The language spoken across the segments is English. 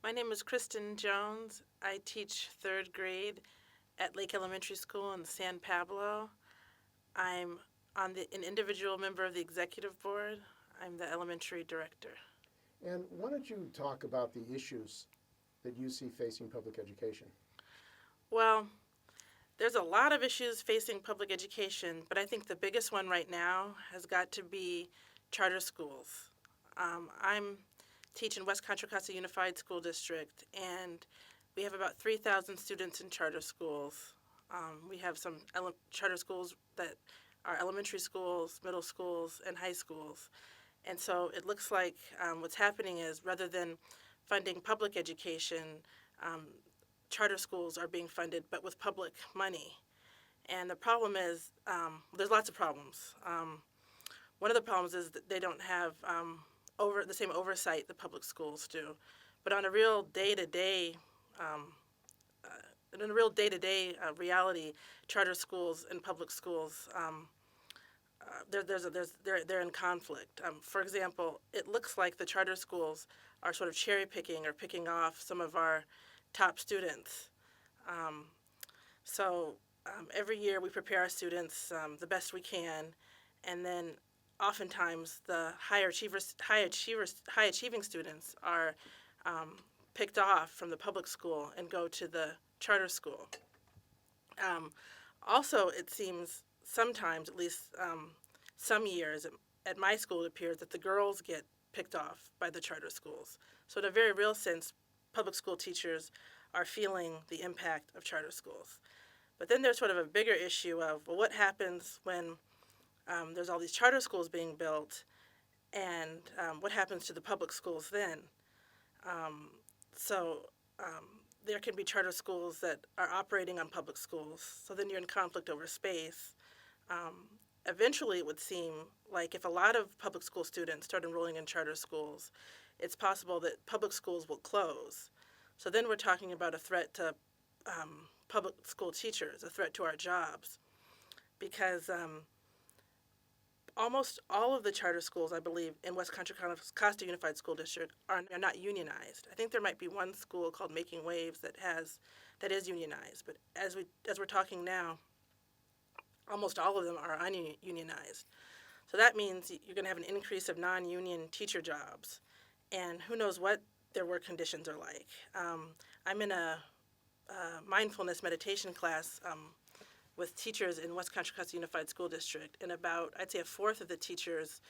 My name is Kristyn Jones. I teach third grade at Lake Elementary School in San Pablo. I'm an individual member of the executive board. I'm the elementary director. And why don't you talk about the issues that you see facing public education? Well, there's a lot of issues facing public education, but I think the biggest one right now has got to be charter schools. I'm teaching West Contra Costa Unified School District, and we have about 3,000 students in charter schools. We have some charter schools that are elementary schools, middle schools, and high schools. And so it looks like what's happening is rather than funding public education, um, charter schools are being funded, but with public money. And the problem is, there's lots of problems. One of the problems is that they don't have over the same oversight the public schools do. But on a real day-to-day, in a real day-to-day reality, charter schools and public schools, they're in conflict. For example, it looks like the charter schools are sort of cherry picking or picking off some of our top students. Um, so every year we prepare our students the best we can, and then oftentimes the high achieving students are picked off from the public school and go to the charter school. Um, Also, it seems sometimes, at least some years, at my school, it appears that the girls get picked off by the charter schools. So, in a very real sense, public school teachers are feeling the impact of charter schools. But then there's sort of a bigger issue of, well, what happens when there's all these charter schools being built, and what happens to the public schools then? Um, so um, there can be charter schools that are operating on public schools, so then you're in conflict over space. Um, Eventually, it would seem like if a lot of public school students start enrolling in charter schools, it's possible that public schools will close. So then we're talking about a threat to public school teachers, a threat to our jobs, because almost all of the charter schools, I believe, in West Contra Costa Unified School District are not unionized. I think there might be one school called Making Waves that is unionized, but as we're talking now, almost all of them are ununionized. So that means you're going to have an increase of non-union teacher jobs, and who knows what their work conditions are like. I'm in a mindfulness meditation class with teachers in West Contra Costa Unified School District, and about, I'd say, a fourth of the teachers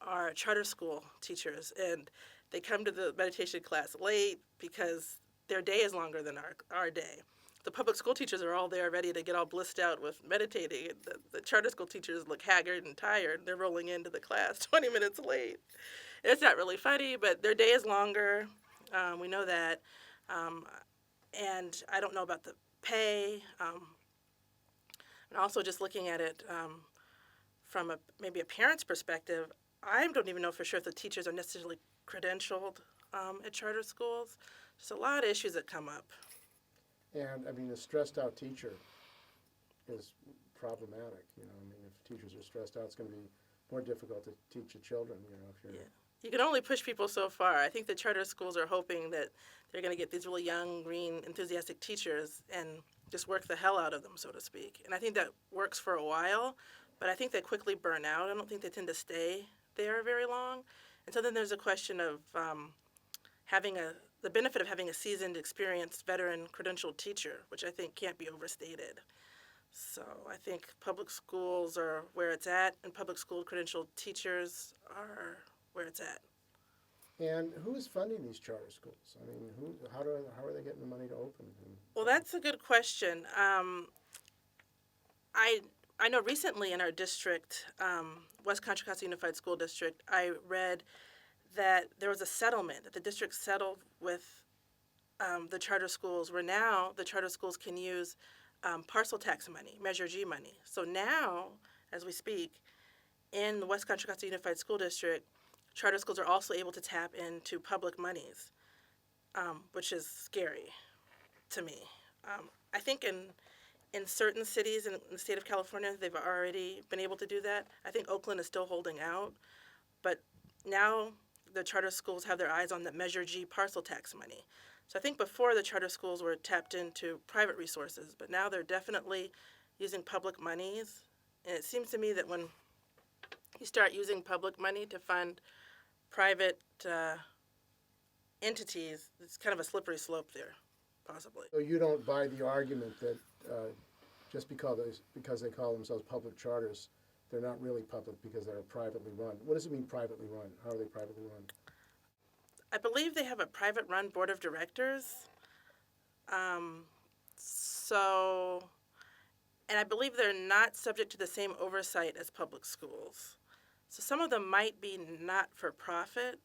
are charter school teachers, and they come to the meditation class late because their day is longer than our day. The public school teachers are all there ready to get all blissed out with meditating, and the charter school teachers look haggard and tired. They're rolling into the class 20 minutes late. It's not really funny, but their day is longer. We know that. Um, and I don't know about the pay. And also just looking at it from maybe a parent's perspective, I don't even know for sure if the teachers are necessarily credentialed at charter schools. There's a lot of issues that come up. And I mean, a stressed out teacher is problematic. I mean, if teachers are stressed out, it's going to be more difficult to teach the children. If you're Yeah. You can only push people so far. I think the charter schools are hoping that they're going to get these really young, green, enthusiastic teachers and just work the hell out of them, so to speak. And I think that works for a while, but I think they quickly burn out. I don't think they tend to stay there very long. And so then there's a question of having the benefit of having a seasoned, experienced, veteran, credentialed teacher, which I think can't be overstated. So I think public schools are where it's at, and public school credentialed teachers are where it's at. and who is funding these charter schools? I mean, how are they getting the money to open? Well, that's a good question. I I know recently in our district, West Contra Costa Unified School District, I read that there was a settlement that the district settled with the charter schools, where now the charter schools can use parcel tax money, Measure G money. So now, as we speak, in the West Contra Costa Unified School District, charter schools are also able to tap into public monies, which is scary to me. I think in certain cities in the state of California, they've already been able to do that. I think Oakland is still holding out, but now the charter schools have their eyes on the Measure G parcel tax money. So I think before the charter schools were tapped into private resources, but now they're definitely using public monies. And it seems to me that when you start using public money to fund private entities, it's kind of a slippery slope there, possibly. So you don't buy the argument that just because they call themselves public charters, they're not really public because they're privately run. What does it mean privately run? How are they privately run? I believe they have a private run board of directors. Um, so, and I believe they're not subject to the same oversight as public schools. So some of them might be not for profit,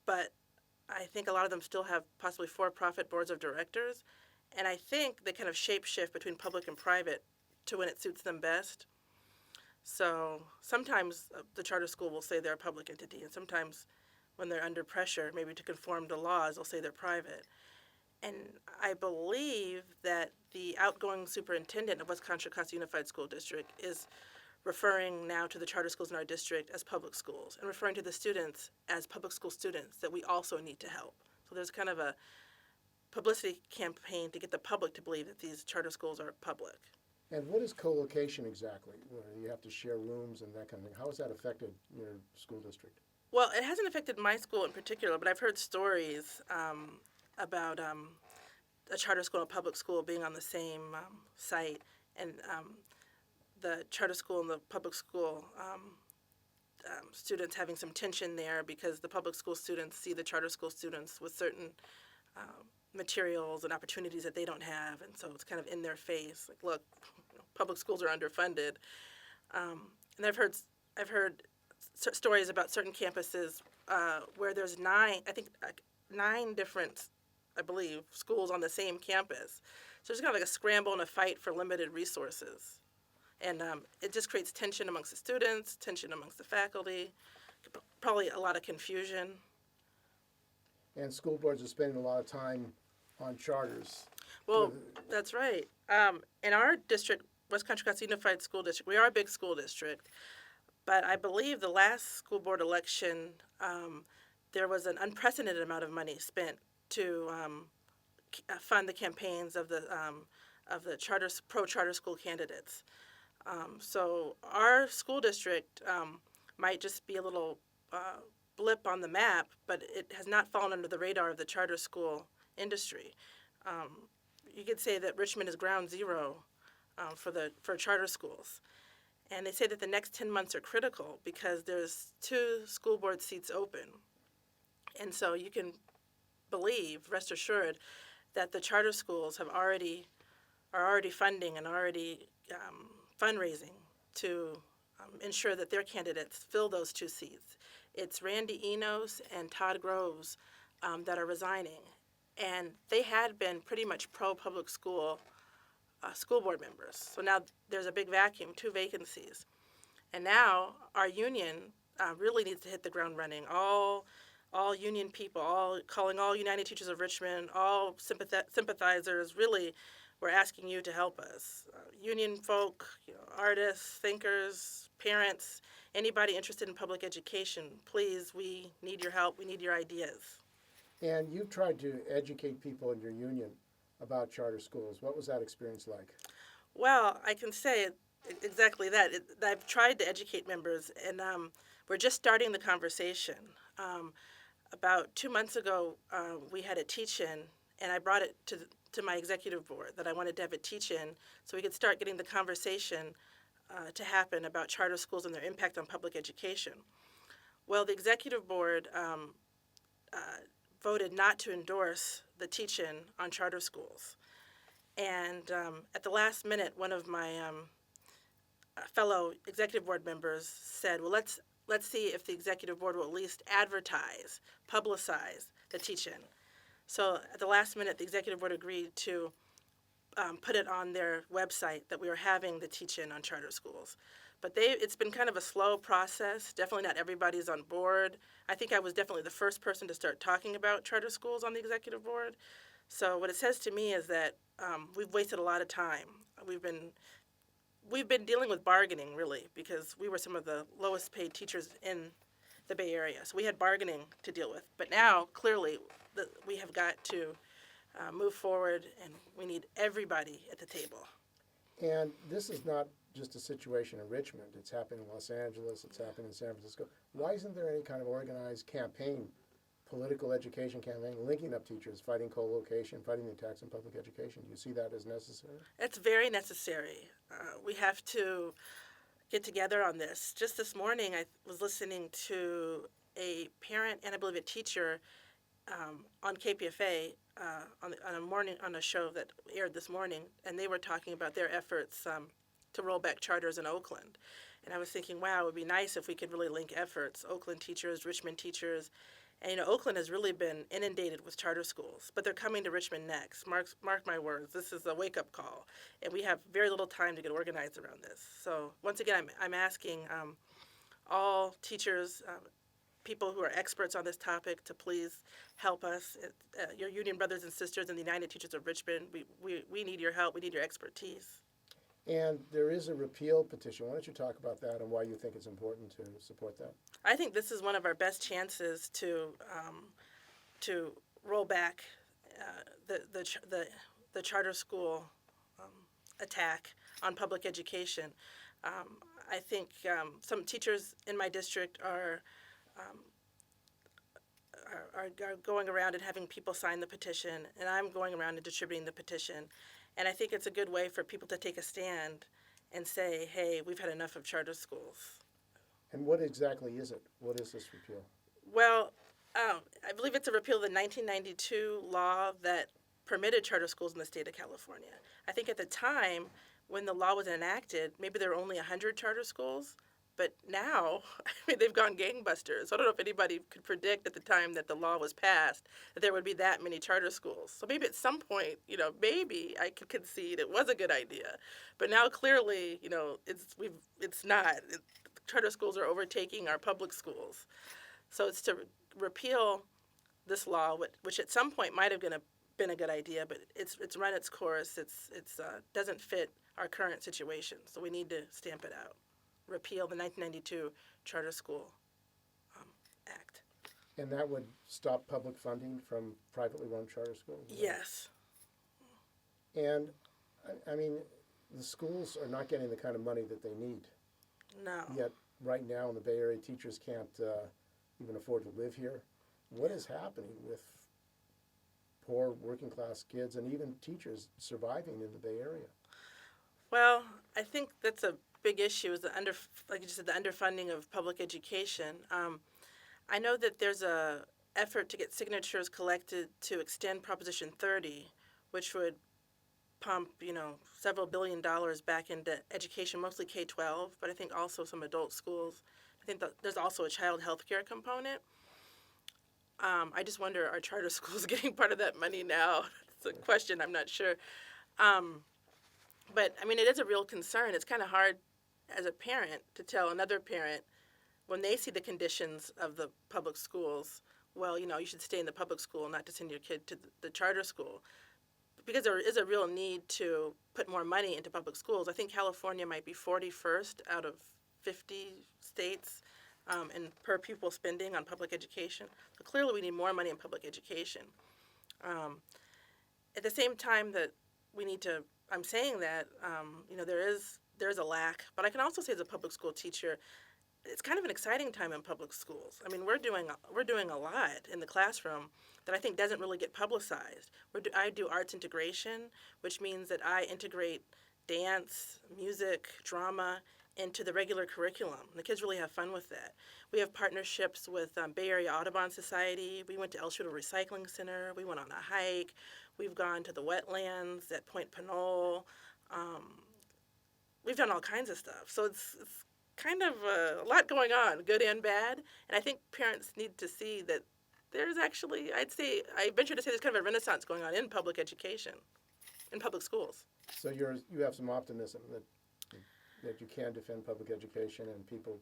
but I think a lot of them still have possibly for profit boards of directors. And I think they kind of shape shift between public and private to when it suits them best. So sometimes the charter school will say they're a public entity, and sometimes when they're under pressure, maybe to conform to laws, they'll say they're private. And I believe that the outgoing superintendent of West Contra Costa Unified School District is referring now to the charter schools in our district as public schools and referring to the students as public school students that we also need to help. So there's kind of a publicity campaign to get the public to believe that these charter schools are public. And what is co-location exactly? Where you have to share rooms and that kind of thing. How has that affected your school district? Well, it hasn't affected my school in particular, but I've heard stories about a charter school and a public school being on the same site, and the charter school and the public school students having some tension there because the public school students see the charter school students with certain materials and opportunities that they don't have, and so it's kind of in their face, like, look, public schools are underfunded. And I've heard stories about certain campuses where there's nine different, I believe, schools on the same campus. So there's kind of like a scramble and a fight for limited resources. And it just creates tension amongst the students, tension amongst the faculty, probably a lot of confusion. And school boards are spending a lot of time on charters. Well, that's right. In our district, West Contra Costa Unified School District, we are a big school district, but I believe the last school board election, there was an unprecedented amount of money spent to fund the campaigns of the pro-charter school candidates. So our school district might just be a little blip on the map, but it has not fallen under the radar of the charter school industry. You could say that Richmond is ground zero for charter schools. And they say that the next 10 months are critical because there's 2 school board seats open. And so you can believe, rest assured, that the charter schools are already funding and already fundraising to ensure that their candidates fill those 2 seats. It's Randy Enos and Todd Groves that are resigning. And they had been pretty much pro-public school board members. So now there's a big vacuum, 2 vacancies. And now our union really needs to hit the ground running. All union people, calling all United Teachers of Richmond, all sympathizers, really, we're asking you to help us. Union folk, artists, thinkers, parents, anybody interested in public education, please, we need your help, we need your ideas. And you've tried to educate people in your union about charter schools. What was that experience like? Well, I can say exactly that. I've tried to educate members, and we're just starting the conversation. About 2 months ago, we had a teach-in, and I brought it to my executive board that I wanted to have a teach-in so we could start getting the conversation to happen about charter schools and their impact on public education. Well, the executive board voted not to endorse the teach-in on charter schools. And at the last minute, one of my fellow executive board members said, well, let's see if the executive board will at least advertise, publicize the teach-in. So at the last minute, the executive board agreed to put it on their website that we were having the teach-in on charter schools. But it's been kind of a slow process. Definitely not everybody's on board. I think I was definitely the first person to start talking about charter schools on the executive board. So what it says to me is that we've wasted a lot of time. We've been dealing with bargaining, really, because we were some of the lowest paid teachers in the Bay Area. So we had bargaining to deal with. But now, clearly, that we have got to move forward, and we need everybody at the table. And this is not just a situation in Richmond. It's happening in Los Angeles. It's happening in San Francisco. Why isn't there any kind of organized campaign, political education campaign, linking up teachers, fighting co-location, fighting the attacks on public education? Do you see that as necessary? It's very necessary. We have to get together on this. Just this morning, I was listening to a parent and I believe a teacher on KPFA on a show that aired this morning, and they were talking about their efforts to roll back charters in Oakland. And I was thinking, wow, it would be nice if we could really link efforts, Oakland teachers, Richmond teachers. And Oakland has really been inundated with charter schools, but they're coming to Richmond next. Mark my words, this is a wake-up call, and we have very little time to get organized around this. So once again, I'm asking all teachers, people who are experts on this topic, to please help us. Your union brothers and sisters and the United Teachers of Richmond, we need your help. We need your expertise. And there is a repeal petition. Why don't you talk about that and why you think it's important to support that? I think this is one of our best chances to roll back the charter school attack on public education. I think some teachers in my district are going around and having people sign the petition, and I'm going around and distributing the petition. And I think it's a good way for people to take a stand and say, hey, we've had enough of charter schools. And what exactly is it? What is this repeal? Well, I believe it's a repeal of the 1992 law that permitted charter schools in the state of California. I think at the time when the law was enacted, maybe there were only 100 charter schools. But now, I mean, they've gone gangbusters. So I don't know if anybody could predict at the time that the law was passed that there would be that many charter schools. So maybe at some point, maybe I could concede it was a good idea. But now clearly, it's not. Charter schools are overtaking our public schools. So it's to repeal this law, which at some point might have been a good idea, but it's run its course. It doesn't fit our current situation. So we need to stamp it out. Repeal the 1992 Charter School Act. And that would stop public funding from privately run charter schools? Yes. And, I mean, the schools are not getting the kind of money that they need. No. Yet, right now in the Bay Area, teachers can't even afford to live here. What is happening with poor working class kids and even teachers surviving in the Bay Area? Well, I think that's a big issue is like you just said, the underfunding of public education. I know that there's a effort to get signatures collected to extend Proposition 30, which would pump, several $1 billion back into education, mostly K-12, but I think also some adult schools. I think that there's also a child health care component. I just wonder, are charter schools getting part of that money now? It's a question, I'm not sure. But, I mean, it is a real concern. It's kind of hard as a parent to tell another parent when they see the conditions of the public schools, well, you should stay in the public school, not to send your kid to the charter school. Because there is a real need to put more money into public schools. I think California might be 41st out of 50 states in per pupil spending on public education. So clearly we need more money in public education. At the same time that we need to, I'm saying that, there is a lack, but I can also say as a public school teacher, it's kind of an exciting time in public schools. I mean, we're doing a lot in the classroom that I think doesn't really get publicized. I do arts integration, which means that I integrate dance, music, drama into the regular curriculum. The kids really have fun with that. We have partnerships with Bay Area Audubon Society. We went to El Shudo Recycling Center. We went on a hike. We've gone to the wetlands at Point Pinole. We've done all kinds of stuff. So it's kind of a lot going on, good and bad. And I think parents need to see that there's actually, I venture to say there's kind of a renaissance going on in public education, in public schools. So you have some optimism that you can defend public education and people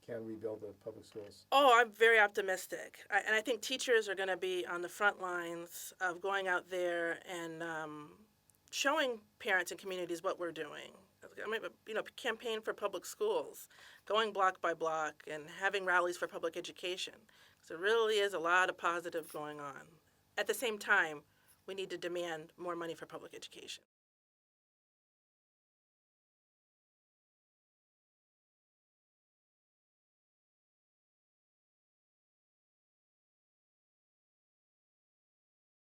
can rebuild the public schools? Oh, I'm very optimistic. And I think teachers are going to be on the front lines of going out there and showing parents and communities what we're doing. I mean, campaign for public schools, going block by block, and having rallies for public education. So there really is a lot of positive going on at the same time, we need to demand more money for public education.